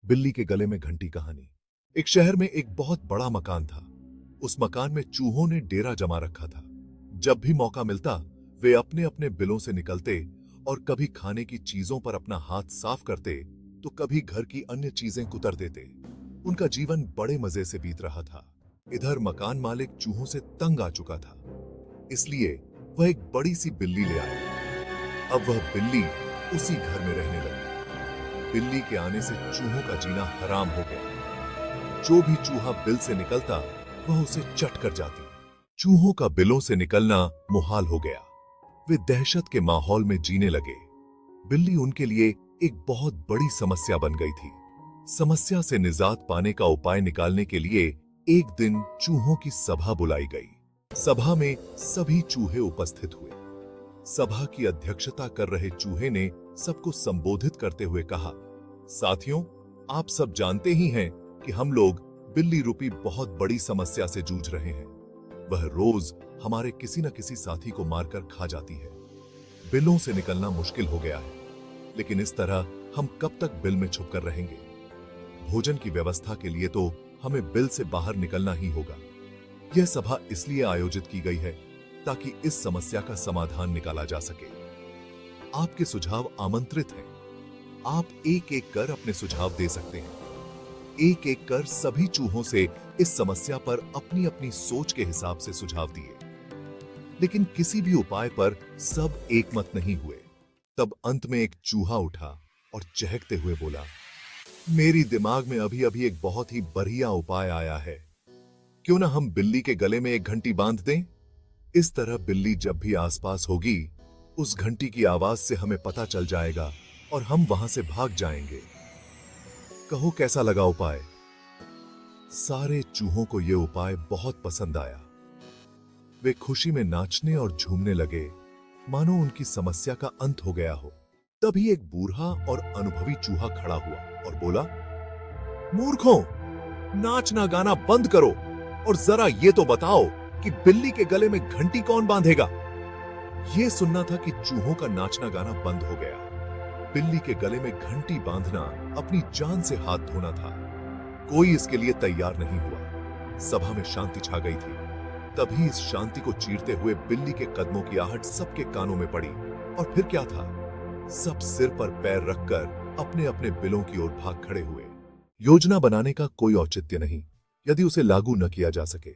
बिल्ली के गले में घंटी कहानी। एक शहर में एक बहुत बड़ा मकान था। उस मकान में चूहों ने डेरा जमा रखा था। जब भी मौका मिलता वे अपने अपने बिलों से निकलते और कभी खाने की चीजों पर अपना हाथ साफ करते तो कभी घर की अन्य चीजें कुतर देते। उनका जीवन बड़े मजे से बीत रहा था। इधर मकान मालिक चूहों से तंग आ चुका था, इसलिए वह एक बड़ी सी बिल्ली ले आया। अब वह बिल्ली उसी घर में रहने लगी। बिल्ली के आने से चूहों का जीना हराम हो गया। जो भी चूहा बिल से निकलता वह उसे चट कर जाती। चूहों का बिलों से निकलना मुहाल हो गया। वे दहशत के माहौल में जीने लगे। बिल्ली उनके लिए एक बहुत बड़ी समस्या बन गई थी। समस्या से निजात पाने का उपाय निकालने के लिए एक दिन चूहों की सभा बुलाई गई। सभा में सभी चूहे उपस्थित हुए। सभा की अध्यक्षता कर रहे चूहे ने सबको संबोधित करते हुए कहा, साथियों, आप सब जानते ही हैं कि हम लोग बिल्ली रूपी बहुत बड़ी समस्या से जूझ रहे हैं। वह रोज हमारे किसी न किसी साथी को मारकर खा जाती है। बिलों से निकलना मुश्किल हो गया है, लेकिन इस तरह हम कब तक बिल में छुपकर रहेंगे? भोजन की व्यवस्था के लिए तो हमें बिल से बाहर निकलना ही होगा। यह सभा इसलिए आयोजित की गई है ताकि इस समस्या का समाधान निकाला जा सके। आपके सुझाव आमंत्रित हैं। आप एक एक कर अपने सुझाव दे सकते हैं। एक एक कर सभी चूहों से इस समस्या पर अपनी अपनी सोच के हिसाब से सुझाव दिए, लेकिन किसी भी उपाय पर सब एकमत नहीं हुए। तब अंत में एक चूहा उठा और चहकते हुए बोला, मेरी दिमाग में अभी अभी एक बहुत ही बढ़िया उपाय आया है। क्यों ना हम बिल्ली के गले में एक घंटी बांध दें? इस तरह बिल्ली जब भी आसपास होगी उस घंटी की आवाज से हमें पता चल जाएगा और हम वहां से भाग जाएंगे। कहो कैसा लगा उपाय? सारे चूहों को यह उपाय बहुत पसंद आया। वे खुशी में नाचने और झूमने लगे, मानो उनकी समस्या का अंत हो गया हो। तभी एक बूढ़ा और अनुभवी चूहा खड़ा हुआ और बोला, मूर्खों, नाचना गाना बंद करो और जरा ये तो बताओ कि बिल्ली के गले में घंटी कौन बांधेगा? यह सुनना था कि चूहों का नाचना गाना बंद हो गया। बिल्ली के गले में घंटी बांधना अपनी जान से हाथ धोना था। कोई इसके लिए तैयार नहीं हुआ। सभा में शांति छा गई थी। तभी इस शांति को चीरते हुए बिल्ली के कदमों की आहट सबके कानों में पड़ी। और फिर क्या था? सब सिर पर पैर रखकर अपने अपने बिलों की ओर भाग खड़े हुए। योजना बनाने का कोई औचित्य नहीं यदि उसे लागू न किया जा सके।